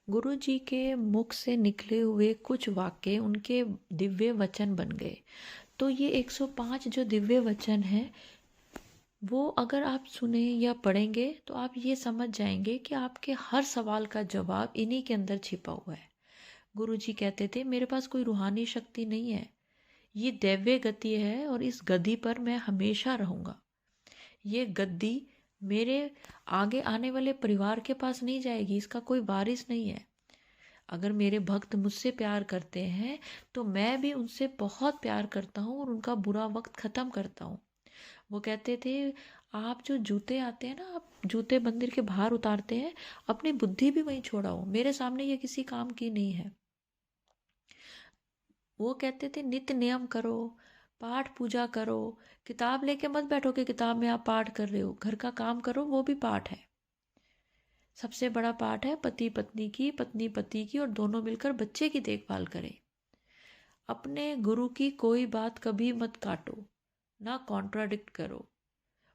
गुरु जी के मुख से निकले हुए कुछ वाक्य उनके दिव्य वचन बन गए। तो ये 105 जो दिव्य वचन हैं, वो अगर आप सुने या पढ़ेंगे तो आप ये समझ जाएंगे कि आपके हर सवाल का जवाब इन्हीं के अंदर छिपा हुआ है। गुरु जी कहते थे, मेरे पास कोई रूहानी शक्ति नहीं है, ये दैव्य गति है और इस गद्दी पर मैं हमेशा रहूँगा। ये गद्दी मेरे आगे आने वाले परिवार के पास नहीं जाएगी, इसका कोई वारिस नहीं है। अगर मेरे भक्त मुझसे प्यार करते हैं तो मैं भी उनसे बहुत प्यार करता हूँ और उनका बुरा वक्त ख़त्म करता हूँ। वो कहते थे, आप जो जूते आते हैं ना, आप जूते मंदिर के बाहर उतारते हैं, अपनी बुद्धि भी वहीं छोड़ाओ, मेरे सामने ये किसी काम की नहीं है। वो कहते थे, नित्य नियम करो, पाठ पूजा करो, किताब लेके मत बैठो कि किताब में आप पाठ कर रहे हो, घर का काम करो, वो भी पाठ है। सबसे बड़ा पाठ है पति पत्नी की, पत्नी पति की, और दोनों मिलकर बच्चे की देखभाल करें। अपने गुरु की कोई बात कभी मत काटो, ना कॉन्ट्राडिक्ट करो।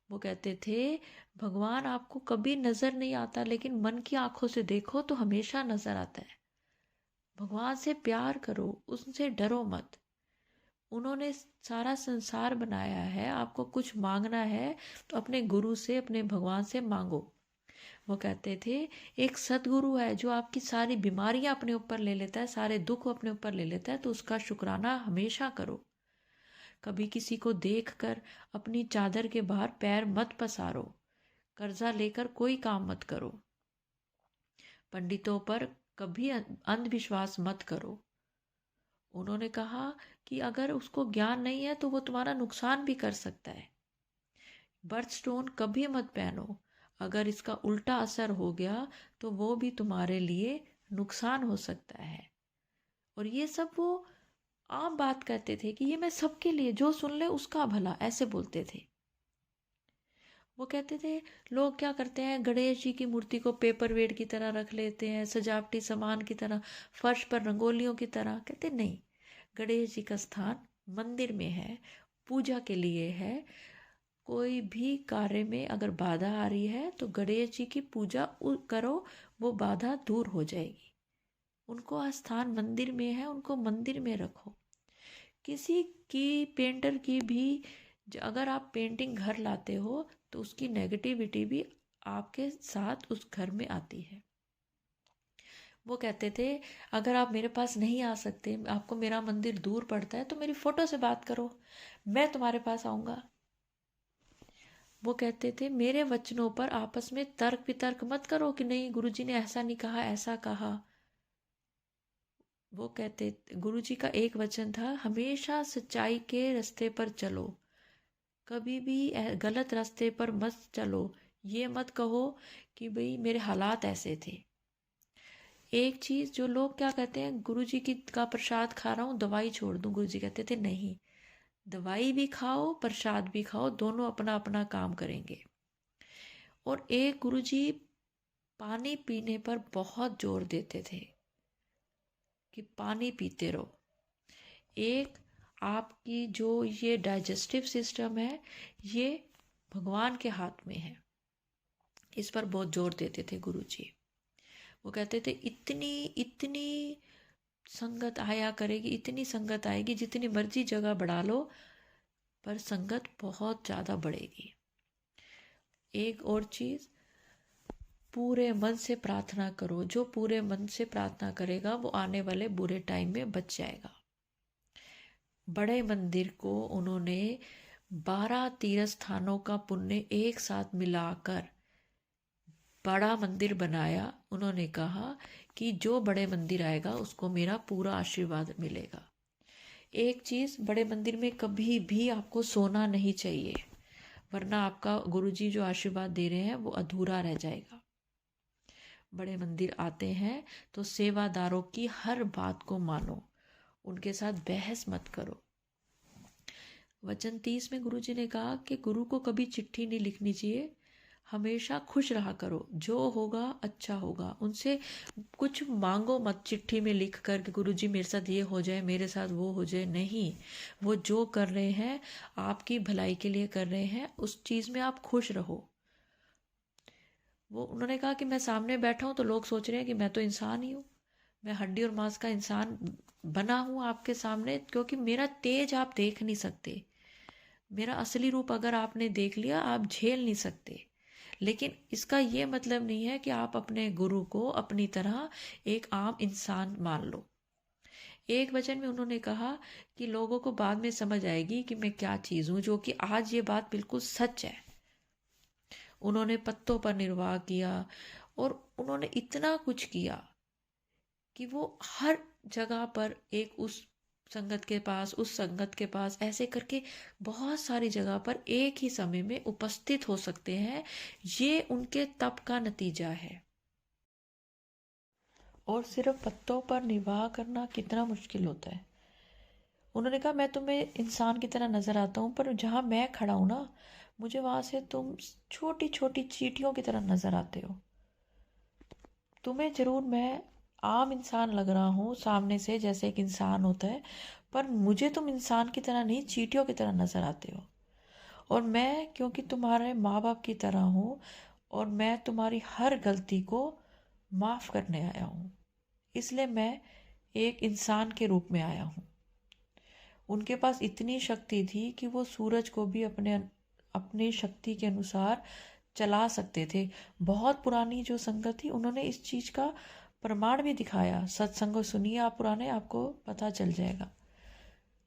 वो कहते थे, भगवान आपको कभी नजर नहीं आता, लेकिन मन की आंखों से देखो तो हमेशा नजर आता है। भगवान से प्यार करो, उनसे डरो मत। उन्होंने सारा संसार बनाया है, आपको कुछ मांगना है तो अपने गुरु से, अपने भगवान से मांगो। वो कहते थे, एक सदगुरु है जो आपकी सारी बीमारियां अपने ऊपर ले लेता है, सारे दुख अपने ऊपर ले लेता है, तो उसका शुक्राना हमेशा करो। कभी किसी को देखकर अपनी चादर के बाहर पैर मत पसारो। कर्जा लेकर कोई काम मत करो। पंडितों पर कभी अंधविश्वास मत करो। उन्होंने कहा कि अगर उसको ज्ञान नहीं है तो वो तुम्हारा नुकसान भी कर सकता है। बर्थ स्टोन कभी मत पहनो, अगर इसका उल्टा असर हो गया तो वो भी तुम्हारे लिए नुकसान हो सकता है। और ये सब वो आम बात कहते थे कि ये मैं सबके लिए, जो सुन ले उसका भला, ऐसे बोलते थे। वो कहते थे, लोग क्या करते हैं, गणेश जी की मूर्ति को पेपर वेट की तरह रख लेते हैं, सजावटी सामान की तरह, फर्श पर रंगोलियों की तरह। कहते नहीं, गणेश जी का स्थान मंदिर में है, पूजा के लिए है। कोई भी कार्य में अगर बाधा आ रही है तो गणेश जी की पूजा करो, वो बाधा दूर हो जाएगी। उनको स्थान मंदिर में है, उनको मंदिर में रखो। किसी की, पेंटर की भी, अगर आप पेंटिंग घर लाते हो तो उसकी नेगेटिविटी भी आपके साथ उस घर में आती है। वो कहते थे, अगर आप मेरे पास नहीं आ सकते, आपको मेरा मंदिर दूर पड़ता है, तो मेरी फोटो से बात करो, मैं तुम्हारे पास आऊंगा। वो कहते थे, मेरे वचनों पर आपस में तर्क वितर्क मत करो कि नहीं गुरुजी ने ऐसा नहीं कहा, ऐसा कहा। वो कहते, गुरुजी का एक वचन था, हमेशा सच्चाई के रास्ते पर चलो, कभी भी गलत रास्ते पर मत चलो। ये मत कहो कि भाई मेरे हालात ऐसे थे। एक चीज जो लोग क्या कहते हैं, गुरुजी की का प्रसाद खा रहा हूँ, दवाई छोड़ दूं, गुरुजी कहते थे नहीं, दवाई भी खाओ, प्रसाद भी खाओ, दोनों अपना अपना काम करेंगे। और एक गुरुजी पानी पीने पर बहुत जोर देते थे कि पानी पीते रहो। एक, आपकी जो ये डाइजेस्टिव सिस्टम है, ये भगवान के हाथ में है, इस पर बहुत जोर देते थे गुरुजी। वो कहते थे, इतनी इतनी संगत आया करेगी, इतनी संगत आएगी, जितनी मर्जी जगह बढ़ा लो, पर संगत बहुत ज़्यादा बढ़ेगी। एक और चीज़, पूरे मन से प्रार्थना करो, जो पूरे मन से प्रार्थना करेगा वो आने वाले बुरे टाइम में बच जाएगा। बड़े मंदिर को उन्होंने 12 तीर्थ स्थानों का पुण्य एक साथ मिलाकर बड़ा मंदिर बनाया। उन्होंने कहा कि जो बड़े मंदिर आएगा उसको मेरा पूरा आशीर्वाद मिलेगा। एक चीज़, बड़े मंदिर में कभी भी आपको सोना नहीं चाहिए, वरना आपका गुरुजी जो आशीर्वाद दे रहे हैं वो अधूरा रह जाएगा। बड़े मंदिर आते हैं तो सेवादारों की हर बात को मानो, उनके साथ बहस मत करो। वचन 30 में गुरुजी ने कहा कि गुरु को कभी चिट्ठी नहीं लिखनी चाहिए, हमेशा खुश रहा करो, जो होगा अच्छा होगा। उनसे कुछ मांगो मत चिट्ठी में लिख कर कि गुरुजी मेरे साथ ये हो जाए, मेरे साथ वो हो जाए। नहीं, वो जो कर रहे हैं आपकी भलाई के लिए कर रहे हैं, उस चीज़ में आप खुश रहो। वो उन्होंने कहा कि मैं सामने बैठा हूँ तो लोग सोच रहे हैं कि मैं तो इंसान ही हूँ, मैं हड्डी और मांस का इंसान बना हूँ आपके सामने, क्योंकि मेरा तेज आप देख नहीं सकते, मेरा असली रूप अगर आपने देख लिया आप झेल नहीं सकते। लेकिन इसका ये मतलब नहीं है कि आप अपने गुरु को अपनी तरह एक आम इंसान मान लो। एक वचन में उन्होंने कहा कि लोगों को बाद में समझ आएगी कि मैं क्या चीज़ हूँ, जो कि आज ये बात बिल्कुल सच है। उन्होंने पत्तों पर निर्वाह किया और उन्होंने इतना कुछ किया कि वो हर जगह पर एक उस संगत के पास, उस संगत के पास, ऐसे करके बहुत सारी जगह पर एक ही समय में उपस्थित हो सकते हैं। ये उनके तप का नतीजा है। और सिर्फ पत्तों पर निर्वाह करना कितना मुश्किल होता है। उन्होंने कहा मैं तुम्हें इंसान की तरह नजर आता हूँ, पर जहाँ मैं खड़ा हूँ ना, मुझे वहां से तुम छोटी छोटी चींटियों की तरह नजर आते हो। तुम्हें जरूर मैं आम इंसान लग रहा हूँ सामने से, जैसे एक इंसान होता है, पर मुझे तुम इंसान की तरह नहीं, चींटियों की तरह नजर आते हो। और मैं क्योंकि तुम्हारे माँ बाप की तरह हूँ, और मैं तुम्हारी हर गलती को माफ करने आया हूँ, इसलिए मैं एक इंसान के रूप में आया हूँ। उनके पास इतनी शक्ति थी कि वो सूरज को भी अपने अपनी शक्ति के अनुसार चला सकते थे। बहुत पुरानी जो संगत थी, उन्होंने इस चीज का प्रमाण भी दिखाया। सत्संग सुनिए आप पुराने, आपको पता चल जाएगा।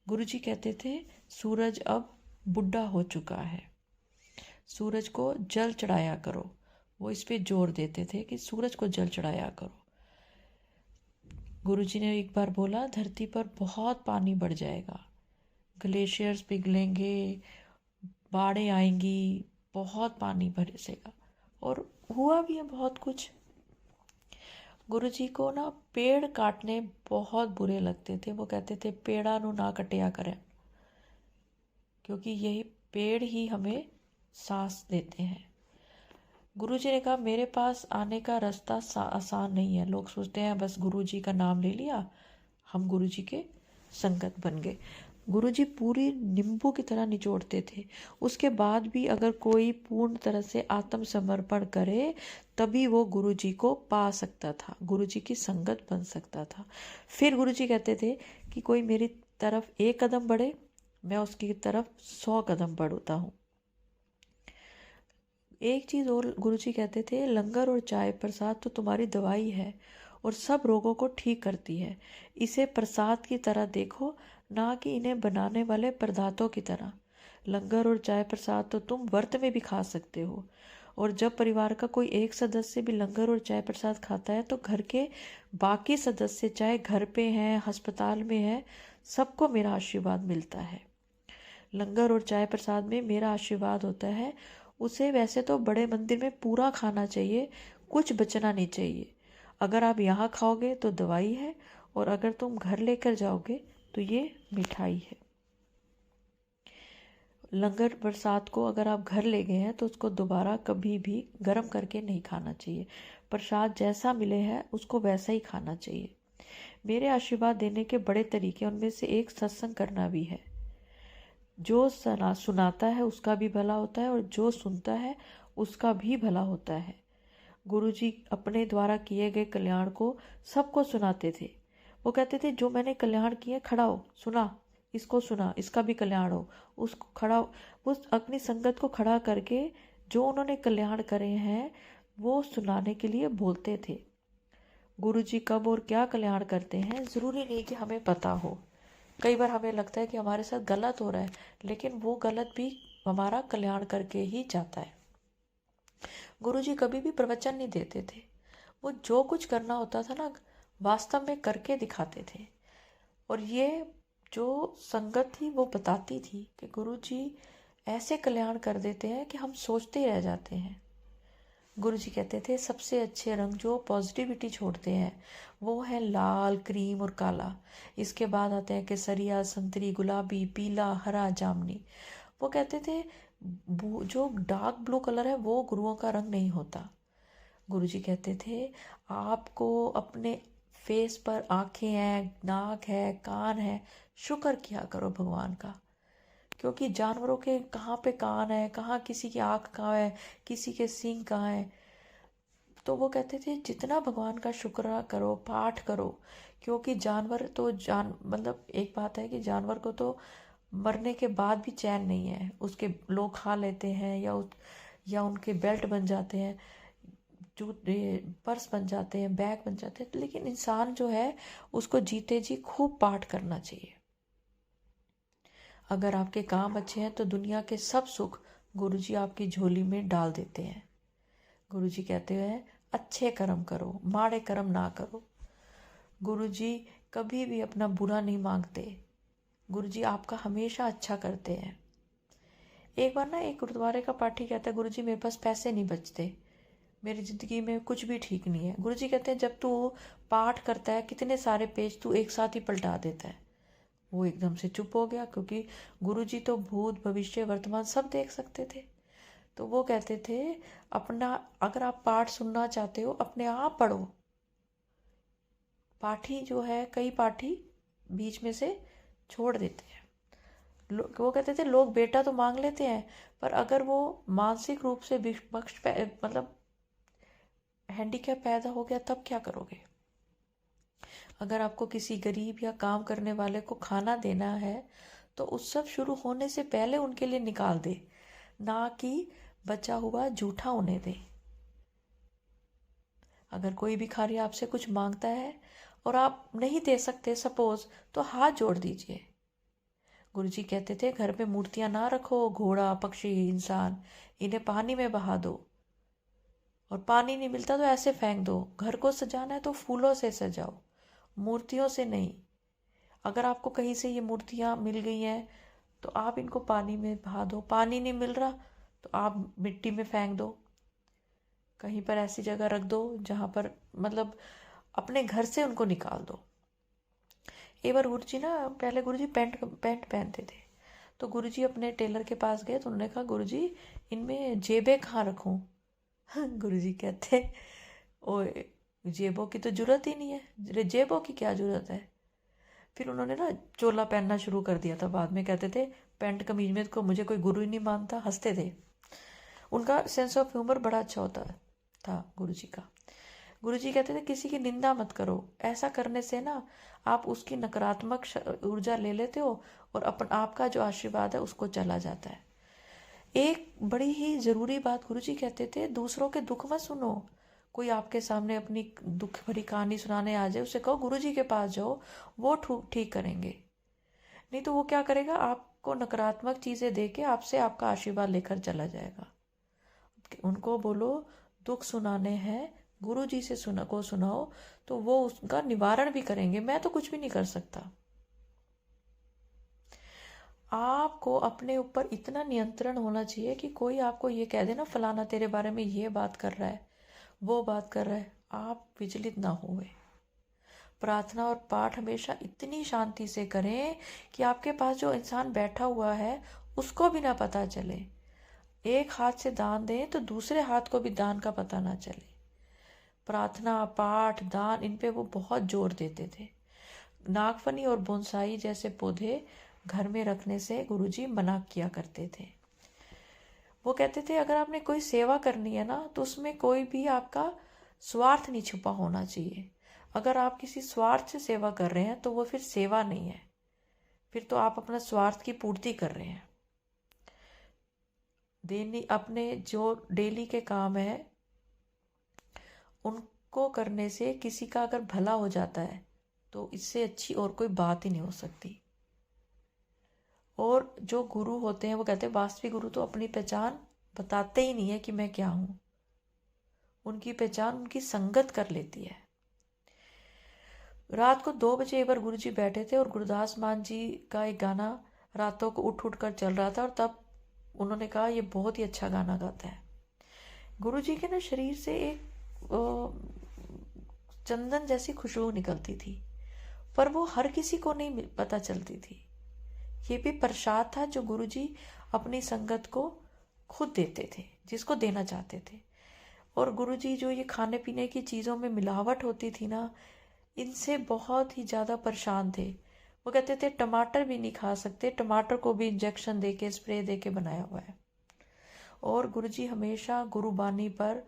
गुरुजी कहते थे सूरज अब बुढ़ा हो चुका है, सूरज को जल चढ़ाया करो। वो इस पे जोर देते थे कि सूरज को जल चढ़ाया करो। गुरुजी ने एक बार बोला धरती पर बहुत पानी बढ़ जाएगा, ग्लेशियर्स पिघलेंगे, बाढ़ें आएंगी, बहुत पानी बरसेगा। और हुआ भी है बहुत कुछ। गुरुजी को ना पेड़ काटने बहुत बुरे लगते थे। वो कहते थे पेड़ा नु ना कटिया करें, क्योंकि यही पेड़ ही हमें सांस देते हैं। गुरुजी ने कहा मेरे पास आने का रास्ता आसान नहीं है। लोग सोचते हैं बस गुरुजी का नाम ले लिया, हम गुरुजी के संगत बन गए। गुरुजी पूरी नींबू की तरह निचोड़ते थे। उसके बाद भी अगर कोई पूर्ण तरह से आत्मसमर्पण करे, तभी वो गुरुजी को पा सकता था, गुरुजी की संगत बन सकता था। फिर गुरुजी कहते थे कि कोई मेरी तरफ 1 कदम बढ़े, मैं उसकी तरफ 100 कदम बढ़ता हूँ। एक चीज और गुरुजी कहते थे, लंगर और चाय प्रसाद तो तुम्हारी दवाई है और सब रोगों को ठीक करती है। इसे प्रसाद की तरह देखो, ना कि इन्हें बनाने वाले पदार्थों की तरह। लंगर और चाय प्रसाद तो तुम व्रत में भी खा सकते हो, और जब परिवार का कोई एक सदस्य भी लंगर और चाय प्रसाद खाता है तो घर के बाकी सदस्य, चाहे घर पे हैं, अस्पताल में हैं, सबको मेरा आशीर्वाद मिलता है। लंगर और चाय प्रसाद में मेरा आशीर्वाद होता है। उसे वैसे तो बड़े मंदिर में पूरा खाना चाहिए, कुछ बचना नहीं चाहिए। अगर आप यहाँ खाओगे तो दवाई है, और अगर तुम घर लेकर जाओगे तो ये मिठाई है। लंगर प्रसाद को अगर आप घर ले गए हैं तो उसको दोबारा कभी भी गर्म करके नहीं खाना चाहिए। प्रसाद जैसा मिले है उसको वैसा ही खाना चाहिए। मेरे आशीर्वाद देने के बड़े तरीके, उनमें से एक सत्संग करना भी है। जो सुनाता है उसका भी भला होता है, और जो सुनता है उसका भी भला होता है। गुरुजी अपने द्वारा किए गए कल्याण को सबको सुनाते थे। वो कहते थे जो मैंने कल्याण किए, खड़ा हो, सुना, इसको सुना, इसका भी कल्याण हो। उसको खड़ा, वो अपनी संगत को खड़ा करके जो उन्होंने कल्याण करे हैं वो सुनाने के लिए बोलते थे। गुरुजी कब और क्या कल्याण करते हैं जरूरी नहीं कि हमें पता हो। कई बार हमें लगता है कि हमारे साथ गलत हो रहा है, लेकिन वो गलत भी हमारा कल्याण करके ही जाता है। गुरुजी कभी भी प्रवचन नहीं देते थे। वो जो कुछ करना होता था ना, वास्तव में करके दिखाते थे। और ये जो संगत थी वो बताती थी कि गुरुजी ऐसे कल्याण कर देते हैं कि हम सोचते ही रह जाते हैं। गुरुजी कहते थे सबसे अच्छे रंग जो पॉजिटिविटी छोड़ते हैं वो है लाल, क्रीम और काला। इसके बाद आते हैं केसरिया, संतरी, गुलाबी, पीला, हरा, जामुनी। वो कहते थे जो डार्क ब्लू कलर है वो गुरुओं का रंग नहीं होता। गुरुजी कहते थे आपको अपने फेस पर आंखें हैं, नाक है, कान है, शुक्र किया करो भगवान का। क्योंकि जानवरों के कहाँ पे कान है, कहाँ किसी की आँख कहाँ है, किसी के सींग कहाँ है। तो वो कहते थे जितना भगवान का शुक्र करो, पाठ करो, क्योंकि जानवर तो मतलब एक बात है कि जानवर को तो मरने के बाद भी चैन नहीं है, उसके लोग खा लेते हैं या उनके बेल्ट बन जाते हैं, जूते पर्स बन जाते हैं, बैग बन जाते हैं, लेकिन इंसान जो है उसको जीते जी खूब पाठ करना चाहिए। अगर आपके काम अच्छे हैं तो दुनिया के सब सुख गुरुजी आपकी झोली में डाल देते हैं। गुरुजी कहते हैं अच्छे कर्म करो, माड़े कर्म ना करो। गुरुजी कभी भी अपना बुरा नहीं मांगते, गुरुजी आपका हमेशा अच्छा करते हैं। एक बार ना एक गुरुद्वारे का पाठी कहता है, गुरुजी मेरे पास पैसे नहीं बचते, मेरी ज़िंदगी में कुछ भी ठीक नहीं है। गुरुजी कहते हैं जब तू पाठ करता है कितने सारे पेज तू एक साथ ही पलटा देता है। वो एकदम से चुप हो गया, क्योंकि गुरुजी तो भूत भविष्य वर्तमान सब देख सकते थे। तो वो कहते थे अपना, अगर आप पाठ सुनना चाहते हो अपने आप पढ़ो। पाठी जो है, कई पाठी बीच में से छोड़ देते हैं। वो कहते थे लोग बेटा तो मांग लेते हैं, पर अगर वो मानसिक रूप से मतलब हैंडीकैप पैदा हो गया तब क्या करोगे। अगर आपको किसी गरीब या काम करने वाले को खाना देना है तो उत्सव शुरू होने से पहले उनके लिए निकाल दे, ना कि बचा हुआ जूठा उन्हें दे। अगर कोई भिखारी आपसे कुछ मांगता है और आप नहीं दे सकते सपोज, तो हाथ जोड़ दीजिए। गुरुजी कहते थे घर में मूर्तियां ना रखो, घोड़ा पक्षी इंसान इन्हें पानी में बहा दो, और पानी नहीं मिलता तो ऐसे फेंक दो। घर को सजाना है तो फूलों से सजाओ, मूर्तियों से नहीं। अगर आपको कहीं से ये मूर्तियां मिल गई हैं तो आप इनको पानी में बहा दो, पानी नहीं मिल रहा तो आप मिट्टी में फेंक दो, कहीं पर ऐसी जगह रख दो जहाँ पर मतलब अपने घर से उनको निकाल दो। एक बार गुरुजी ना, पहले गुरुजी पैंट पैंट पहनते थे, तो गुरुजी अपने टेलर के पास गए तो उन्होंने कहा गुरुजी इनमें जेबें कहाँ रखूं। गुरुजी कहते ओए जेबों की तो जरूरत ही नहीं है, जेबों की क्या जरूरत है। फिर उन्होंने ना चोला पहनना शुरू कर दिया था। बाद में कहते थे पैंट कमीज में को मुझे कोई गुरु ही नहीं मानता, हंसते थे। उनका सेंस ऑफ ह्यूमर बड़ा अच्छा होता था गुरुजी का। गुरुजी कहते थे किसी की निंदा मत करो, ऐसा करने से ना आप उसकी नकारात्मक ऊर्जा ले लेते हो और आपका जो आशीर्वाद है उसको चला जाता है। एक बड़ी ही ज़रूरी बात गुरुजी कहते थे, दूसरों के दुख मत सुनो। कोई आपके सामने अपनी दुख भरी कहानी सुनाने आ जाए, उसे कहो गुरुजी के पास जाओ, वो ठीक करेंगे। नहीं तो वो क्या करेगा, आपको नकारात्मक चीज़ें दे के आपसे आपका आशीर्वाद लेकर चला जाएगा। उनको बोलो दुख सुनाने हैं, गुरुजी से सुनाओ तो वो उसका निवारण भी करेंगे, मैं तो कुछ भी नहीं कर सकता। आपको अपने ऊपर इतना नियंत्रण होना चाहिए कि कोई आपको ये कह दे ना फलाना तेरे बारे में ये बात कर रहा है, वो बात कर रहा है, आप विचलित ना हुए। प्रार्थना और पाठ हमेशा इतनी शांति से करें कि आपके पास जो इंसान बैठा हुआ है उसको भी ना पता चले। एक हाथ से दान दें तो दूसरे हाथ को भी दान का पता ना चले। प्रार्थना पाठ दान इन पे वो बहुत जोर देते थे। नागफनी और बोनसाई जैसे पौधे घर में रखने से गुरुजी मना किया करते थे। वो कहते थे अगर आपने कोई सेवा करनी है ना तो उसमें कोई भी आपका स्वार्थ नहीं छुपा होना चाहिए। अगर आप किसी स्वार्थ से सेवा कर रहे हैं तो वो फिर सेवा नहीं है, फिर तो आप अपना स्वार्थ की पूर्ति कर रहे हैं। अपने जो डेली के काम है उनको करने से किसी का अगर भला हो जाता है तो इससे अच्छी और कोई बात ही नहीं हो सकती। और जो गुरु होते हैं वो कहते हैं वास्तविक गुरु तो अपनी पहचान बताते ही नहीं है कि मैं क्या हूँ, उनकी पहचान उनकी संगत कर लेती है। रात को 2 बजे एक बार गुरुजी बैठे थे और गुरदास मान जी का एक गाना रातों को उठ उठ कर चल रहा था, और तब उन्होंने कहा ये बहुत ही अच्छा गाना गाता है। गुरुजी के ना शरीर से एक चंदन जैसी खुशबू निकलती थी, पर वो हर किसी को नहीं पता चलती थी। ये भी प्रसाद था जो गुरुजी अपनी संगत को खुद देते थे, जिसको देना चाहते थे। और गुरुजी जो ये खाने पीने की चीज़ों में मिलावट होती थी ना, इनसे बहुत ही ज़्यादा परेशान थे। वो कहते थे टमाटर भी नहीं खा सकते, टमाटर को भी इंजेक्शन देके स्प्रे देके बनाया हुआ है। और गुरुजी हमेशा गुरुबानी पर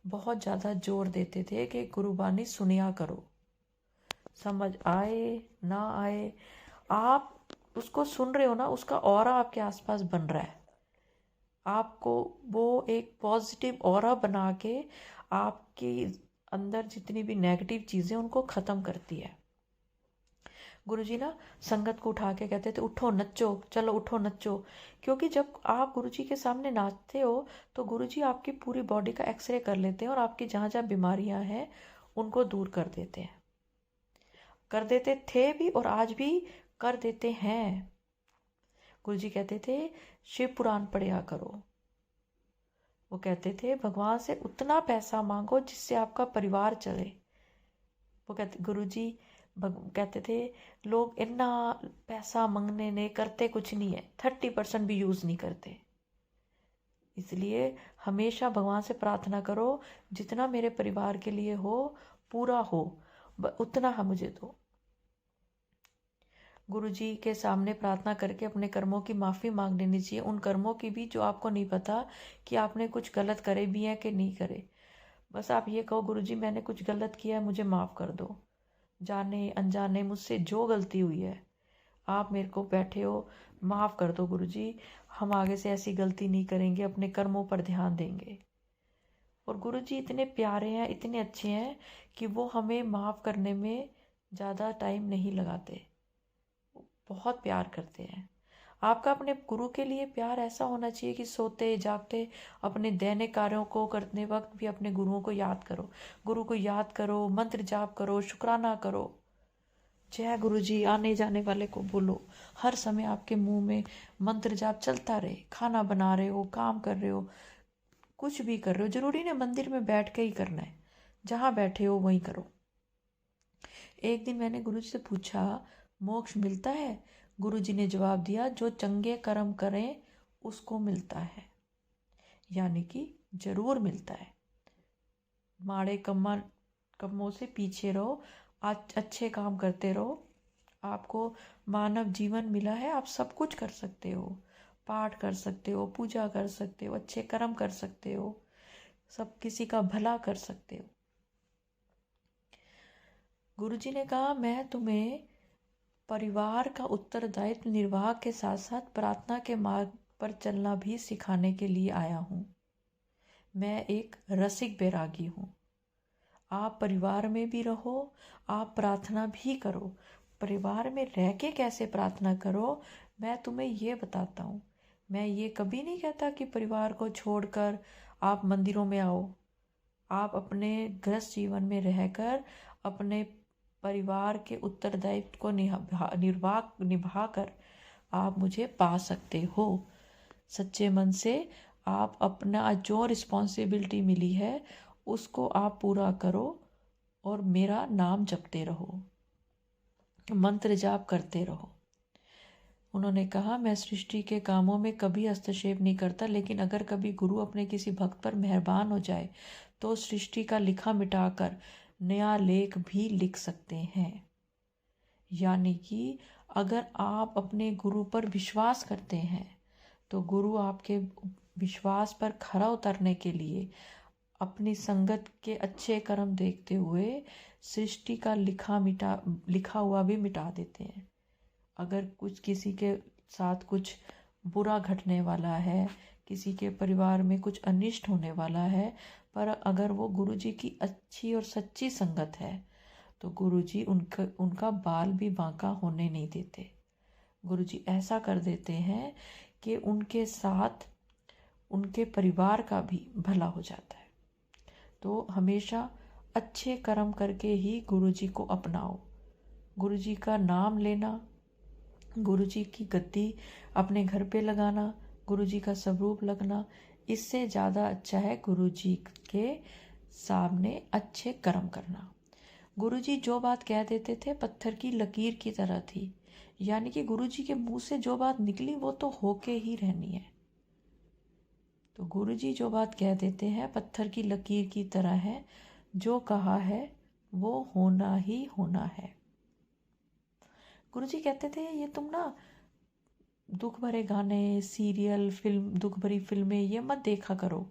बहुत ज़्यादा जोर देते थे कि गुरुबानी सुनिया करो, समझ आए ना आए, आप उसको सुन रहे हो ना, उसका ऑरा आपके आसपास बन रहा है, आपको वो एक पॉजिटिव ऑरा बना के आपके अंदर जितनी भी नेगेटिव चीज़ें उनको ख़त्म करती है। गुरुजी ना संगत को उठा के कहते थे उठो नचो, चलो उठो नचो, क्योंकि जब आप गुरुजी के सामने नाचते हो तो गुरुजी आपकी पूरी बॉडी का एक्सरे कर लेते हैं और आपकी जहाँ जहाँ बीमारियां हैं उनको दूर कर देते हैं, कर देते थे भी और आज भी कर देते हैं। गुरुजी कहते थे शिव पुराण पढ़ा करो, वो कहते थे भगवान से उतना पैसा मांगो जिससे आपका परिवार चले। वो कहते गुरुजी कहते थे लोग इतना पैसा मांगने ने करते कुछ नहीं है, 30% भी यूज़ नहीं करते, इसलिए हमेशा भगवान से प्रार्थना करो जितना मेरे परिवार के लिए हो पूरा हो, उतना हम मुझे दो। गुरुजी के सामने प्रार्थना करके अपने कर्मों की माफ़ी मांग लेनी चाहिए, उन कर्मों की भी जो आपको नहीं पता कि आपने कुछ गलत करे भी हैं कि नहीं करे। बस आप ये कहो गुरुजी मैंने कुछ गलत किया है, मुझे माफ़ कर दो, जाने अनजाने मुझसे जो गलती हुई है आप मेरे को बैठे हो, माफ़ कर दो गुरुजी, हम आगे से ऐसी गलती नहीं करेंगे, अपने कर्मों पर ध्यान देंगे। और गुरुजी इतने प्यारे हैं, इतने अच्छे हैं कि वो हमें माफ़ करने में ज़्यादा टाइम नहीं लगाते, बहुत प्यार करते हैं। आपका अपने गुरु के लिए प्यार ऐसा होना चाहिए कि सोते जागते अपने दैनिक कार्यों को करते वक्त भी अपने गुरुओं को याद करो, गुरु को याद करो, मंत्र जाप करो, शुक्राना करो, जय गुरु जी आने जाने वाले को बोलो, हर समय आपके मुंह में मंत्र जाप चलता रहे, खाना बना रहे हो, काम कर रहे हो, कुछ भी कर रहे हो, जरूरी नहीं मंदिर में बैठ के ही करना है, जहाँ बैठे हो वहीं करो। एक दिन मैंने गुरु जी से पूछा मोक्ष मिलता है? गुरु जी ने जवाब दिया जो चंगे कर्म करें उसको मिलता है, यानी कि जरूर मिलता है। माड़े कम्मों से पीछे रहो, अच्छे काम करते रहो, आपको मानव जीवन मिला है, आप सब कुछ कर सकते हो, पाठ कर सकते हो, पूजा कर सकते हो, अच्छे कर्म कर सकते हो, सब किसी का भला कर सकते हो। गुरुजी ने कहा मैं तुम्हें परिवार का उत्तरदायित्व निर्वाह के साथ साथ प्रार्थना के मार्ग पर चलना भी सिखाने के लिए आया हूँ। मैं एक रसिक बैरागी हूँ, आप परिवार में भी रहो, आप प्रार्थना भी करो, परिवार में रह के कैसे प्रार्थना करो मैं तुम्हें ये बताता हूँ। मैं ये कभी नहीं कहता कि परिवार को छोड़कर आप मंदिरों में आओ, आप अपने गृहस्थ जीवन में रहकर अपने परिवार के उत्तरदायित्व को निभा कर आप मुझे पा सकते हो। सच्चे मन से आप अपना जो रिस्पॉन्सिबिलिटी मिली है उसको आप पूरा करो और मेरा नाम जपते रहो, मंत्र जाप करते रहो। उन्होंने कहा मैं सृष्टि के कामों में कभी हस्तक्षेप नहीं करता, लेकिन अगर कभी गुरु अपने किसी भक्त पर मेहरबान हो जाए तो सृष्टि का लिखा मिटाकर नया लेख भी लिख सकते हैं। यानी कि अगर आप अपने गुरु पर विश्वास करते हैं तो गुरु आपके विश्वास पर खरा उतरने के लिए अपनी संगत के अच्छे कर्म देखते हुए सृष्टि का लिखा हुआ भी मिटा देते हैं। अगर कुछ किसी के साथ कुछ बुरा घटने वाला है, किसी के परिवार में कुछ अनिष्ट होने वाला है, पर अगर वो गुरुजी की अच्छी और सच्ची संगत है तो गुरुजी उनका बाल भी बांका होने नहीं देते। गुरुजी ऐसा कर देते हैं कि उनके साथ उनके परिवार का भी भला हो जाता है। तो हमेशा अच्छे कर्म करके ही गुरुजी को अपनाओ, गुरुजी का नाम लेना, गुरुजी की गद्दी अपने घर पे लगाना, गुरुजी का स्वरूप लगना, इससे ज़्यादा अच्छा है गुरुजी के सामने अच्छे कर्म करना। गुरुजी जो बात कह देते थे पत्थर की लकीर की तरह थी, यानी कि गुरुजी के मुंह से जो बात निकली वो तो होके ही रहनी है। तो गुरुजी जो बात कह देते हैं पत्थर की लकीर की तरह है, जो कहा है वो होना ही होना है। गुरुजी कहते थे ये तुम ना दुख भरे गाने, सीरियल, फिल्म, दुख भरी फिल्में ये मत देखा करो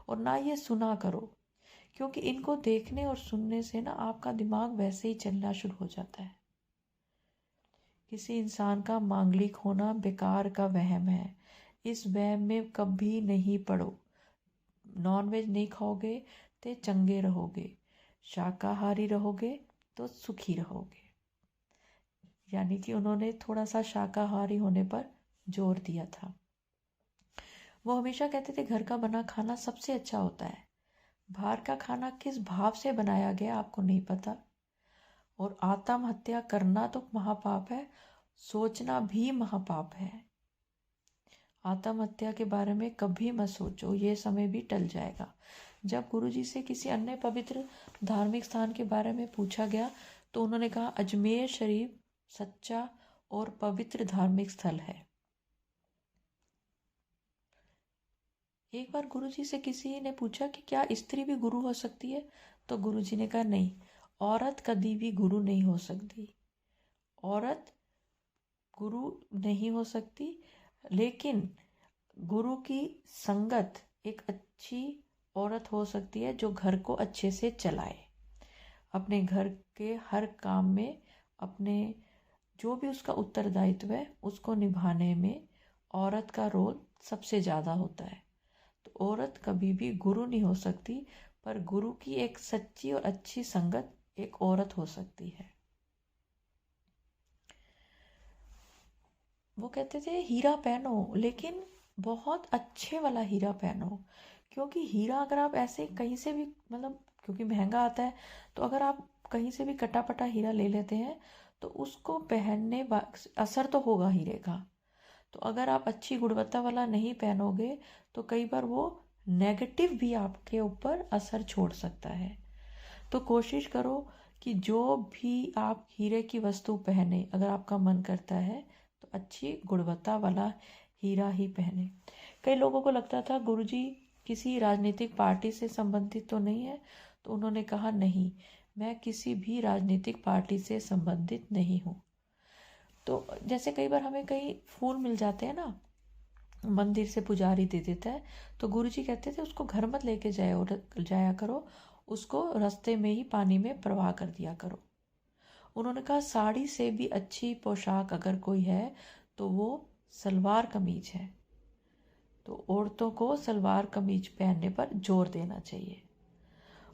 और ना ये सुना करो, क्योंकि इनको देखने और सुनने से ना आपका दिमाग वैसे ही चलना शुरू हो जाता है। किसी इंसान का मांगलिक होना बेकार का वहम है। इस वहम में कभी नहीं पड़ो। नॉनवेज नहीं खाओगे तो चंगे रहोगे, शाकाहारी रहोगे तो सुखी रहोगे। यानी कि उन्होंने थोड़ा सा शाकाहारी होने पर जोर दिया था। वो हमेशा कहते थे घर का बना खाना सबसे अच्छा होता है। बाहर का खाना किस भाव से बनाया गया आपको नहीं पता। और आत्महत्या करना तो महापाप है, सोचना भी महापाप है। आत्महत्या के बारे में कभी मत सोचो, ये समय भी टल जाएगा। जब गुरुजी से किसी अन्य पवित्र धार्मिक स्थान के बारे में पूछा गया तो उन्होंने कहा अजमेर शरीफ सच्चा और पवित्र धार्मिक स्थल है। एक बार गुरुजी से किसी ने पूछा कि क्या स्त्री भी गुरु हो सकती है, तो गुरुजी ने कहा नहीं, औरत कभी भी गुरु नहीं हो सकती। औरत गुरु नहीं हो सकती, लेकिन गुरु की संगत एक अच्छी औरत हो सकती है जो घर को अच्छे से चलाए। अपने घर के हर काम में अपने जो भी उसका उत्तरदायित्व है उसको निभाने में औरत का रोल सबसे ज़्यादा होता है। तो औरत कभी भी गुरु नहीं हो सकती, पर गुरु की एक सच्ची और अच्छी संगत एक औरत हो सकती है। वो कहते थे हीरा पहनो, लेकिन बहुत अच्छे वाला हीरा पहनो। क्योंकि हीरा अगर आप ऐसे कहीं से भी मतलब क्योंकि महंगा आता है, तो अगर आप कहीं से भी कटा पटा हीरा ले लेते हैं तो उसको पहनने असर तो होगा हीरे का। तो अगर आप अच्छी गुणवत्ता वाला नहीं पहनोगे तो कई बार वो नेगेटिव भी आपके ऊपर असर छोड़ सकता है। तो कोशिश करो कि जो भी आप हीरे की वस्तु पहने, अगर आपका मन करता है तो अच्छी गुणवत्ता वाला हीरा ही पहने। कई लोगों को लगता था गुरुजी किसी राजनीतिक पार्टी से संबंधित तो नहीं है, तो उन्होंने कहा नहीं, मैं किसी भी राजनीतिक पार्टी से संबंधित नहीं हूँ। तो जैसे कई बार हमें कई फूल मिल जाते हैं ना, मंदिर से पुजारी दे देता है, तो गुरुजी कहते थे उसको घर मत लेके जाया करो, उसको रास्ते में ही पानी में प्रवाह कर दिया करो। उन्होंने कहा साड़ी से भी अच्छी पोशाक अगर कोई है तो वो सलवार कमीज है। तो औरतों को सलवार कमीज पहनने पर जोर देना चाहिए।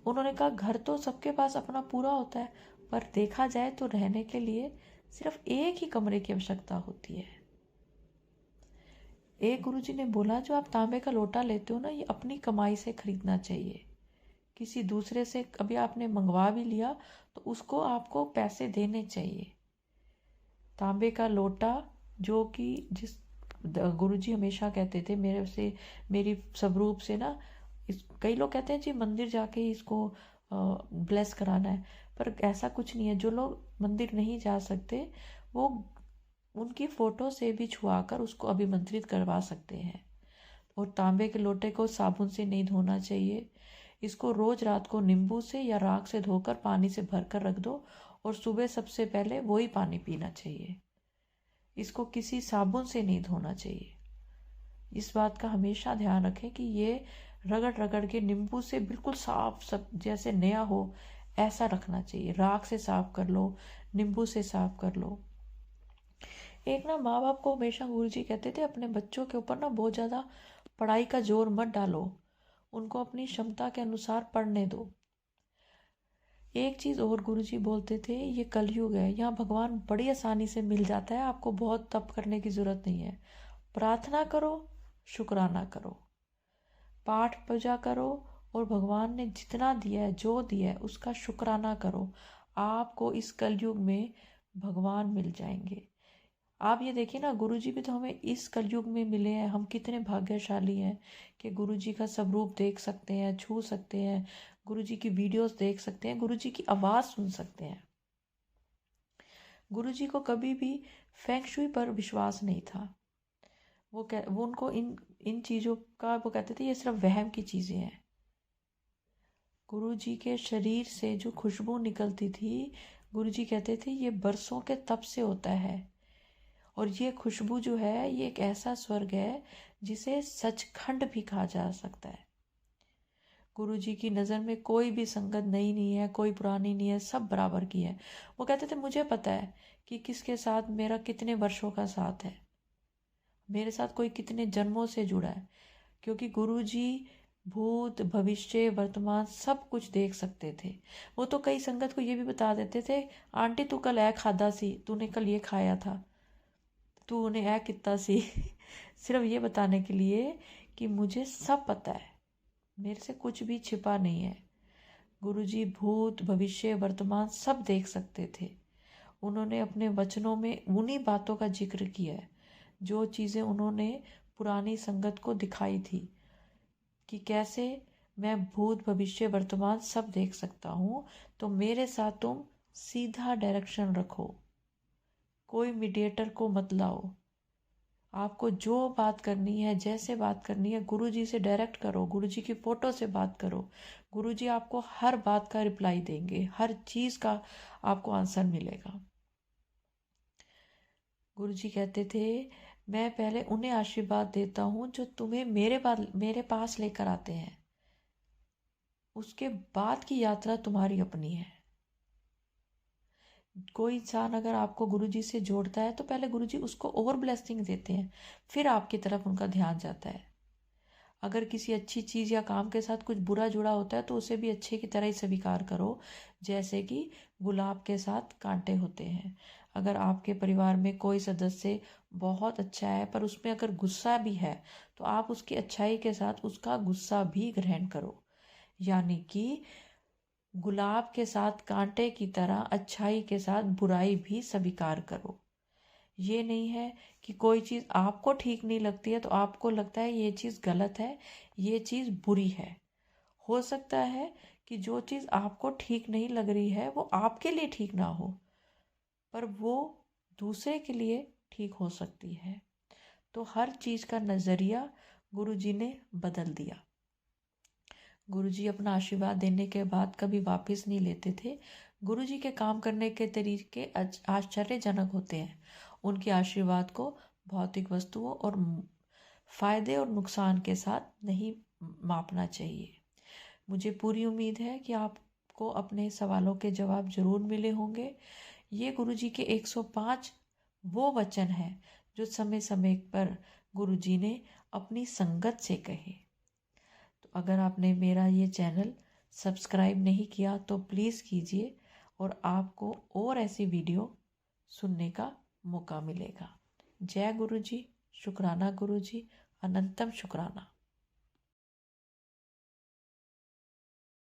उन्होंने कहा घर तो सबके पास अपना पूरा होता है, पर देखा जाए तो रहने के लिए सिर्फ एक ही कमरे की आवश्यकता होती है। एक गुरुजी ने बोला जो आप तांबे का लोटा लेते हो ना, ये अपनी कमाई से खरीदना चाहिए। किसी दूसरे से कभी आपने मंगवा भी लिया तो उसको आपको पैसे देने चाहिए। तांबे का लोटा जो कि जिस गुरुजी हमेशा कहते थे मेरी स्वरूप से ना, कई लोग कहते हैं जी मंदिर जाके ही इसको ब्लेस कराना है, पर ऐसा कुछ नहीं है। जो लोग मंदिर नहीं जा सकते वो उनकी फोटो से भी छुआकर उसको अभिमंत्रित करवा सकते हैं। और तांबे के लोटे को साबुन से नहीं धोना चाहिए। इसको रोज रात को नींबू से या राख से धोकर पानी से भरकर रख दो और सुबह सबसे पहले वही पानी पीना चाहिए। इसको किसी साबुन से नहीं धोना चाहिए। इस बात का हमेशा ध्यान रखें कि ये रगड़ रगड़ के नींबू से बिल्कुल साफ सब जैसे नया हो ऐसा रखना चाहिए। राख से साफ कर लो, नींबू से साफ कर लो। एक ना माँ बाप को हमेशा गुरुजी कहते थे अपने बच्चों के ऊपर ना बहुत ज़्यादा पढ़ाई का जोर मत डालो, उनको अपनी क्षमता के अनुसार पढ़ने दो। एक चीज़ और गुरुजी बोलते थे, ये कलयुग है, यहाँ भगवान बड़ी आसानी से मिल जाता है, आपको बहुत तप करने की ज़रूरत नहीं है। प्रार्थना करो, शुक्राना करो, पाठ पूजा करो और भगवान ने जितना दिया है जो दिया है उसका शुक्राना करो। आपको इस कलयुग में भगवान मिल जाएंगे। आप ये देखिए ना, गुरुजी भी तो हमें इस कलयुग में मिले हैं। हम कितने भाग्यशाली हैं कि गुरुजी का स्वरूप देख सकते हैं, छू सकते हैं, गुरुजी की वीडियोस देख सकते हैं, गुरुजी की आवाज़ सुन सकते हैं। गुरुजी को कभी भी फेंग शुई पर विश्वास नहीं था। वो उनको इन इन चीज़ों का वो कहते थे ये सिर्फ वहम की चीज़ें हैं। गुरुजी के शरीर से जो खुशबू निकलती थी, गुरुजी कहते थे ये बरसों के तप से होता है। और ये खुशबू जो है ये एक ऐसा स्वर्ग है जिसे सचखंड भी कहा जा सकता है। गुरु जी की नज़र में कोई भी संगत नई नहीं है, कोई पुरानी नहीं है, सब बराबर की है। वो कहते थे मुझे पता है कि किसके साथ मेरा कितने वर्षों का साथ है, मेरे साथ कोई कितने जन्मों से जुड़ा है, क्योंकि गुरु जी भूत भविष्य वर्तमान सब कुछ देख सकते थे। वो तो कई संगत को ये भी बता देते थे, आंटी तू कल ऐ खादा सी, तूने कल ये खाया था, तूने ऐ कितना सी सिर्फ ये बताने के लिए कि मुझे सब पता है, मेरे से कुछ भी छिपा नहीं है। गुरुजी भूत भविष्य वर्तमान सब देख सकते थे। उन्होंने अपने वचनों में उन्हीं बातों का जिक्र किया है जो चीज़ें उन्होंने पुरानी संगत को दिखाई थी, कि कैसे मैं भूत भविष्य वर्तमान सब देख सकता हूँ, तो मेरे साथ तुम सीधा डायरेक्शन रखो, कोई मीडिएटर को मत लाओ। आपको जो बात करनी है, जैसे बात करनी है, गुरुजी से डायरेक्ट करो, गुरुजी की फ़ोटो से बात करो। गुरुजी आपको हर बात का रिप्लाई देंगे, हर चीज़ का आपको आंसर मिलेगा। गुरुजी कहते थे मैं पहले उन्हें आशीर्वाद देता हूँ जो तुम्हें मेरे पास लेकर आते हैं, उसके बाद की यात्रा तुम्हारी अपनी है। कोई इंसान अगर आपको गुरुजी से जोड़ता है तो पहले गुरुजी उसको और ब्लेसिंग देते हैं, फिर आपकी तरफ उनका ध्यान जाता है। अगर किसी अच्छी चीज़ या काम के साथ कुछ बुरा जुड़ा होता है तो उसे भी अच्छे की तरह ही स्वीकार करो, जैसे कि गुलाब के साथ कांटे होते हैं। अगर आपके परिवार में कोई सदस्य बहुत अच्छा है पर उसमें अगर गुस्सा भी है, तो आप उसकी अच्छाई के साथ उसका गुस्सा भी ग्रहण करो। यानी कि गुलाब के साथ कांटे की तरह अच्छाई के साथ बुराई भी स्वीकार करो। ये नहीं है कि कोई चीज़ आपको ठीक नहीं लगती है तो आपको लगता है ये चीज़ गलत है, ये चीज़ बुरी है। हो सकता है कि जो चीज़ आपको ठीक नहीं लग रही है वो आपके लिए ठीक ना हो, पर वो दूसरे के लिए ठीक हो सकती है। तो हर चीज़ का नज़रिया गुरुजी ने बदल दिया। गुरुजी अपना आशीर्वाद देने के बाद कभी वापस नहीं लेते थे। गुरुजी के काम करने के तरीके आश्चर्यजनक होते हैं। उनके आशीर्वाद को भौतिक वस्तुओं और फायदे और नुकसान के साथ नहीं मापना चाहिए। मुझे पूरी उम्मीद है कि आपको अपने सवालों के जवाब जरूर मिले होंगे। ये गुरुजी के 105 वो वचन हैं जो समय समय पर गुरुजी ने अपनी संगत से कहे। तो अगर आपने मेरा ये चैनल सब्सक्राइब नहीं किया तो प्लीज़ कीजिए, और आपको और ऐसी वीडियो सुनने का मौका मिलेगा। जय गुरु जी, शुक्राना गुरु जी, अनंतम शुक्राना।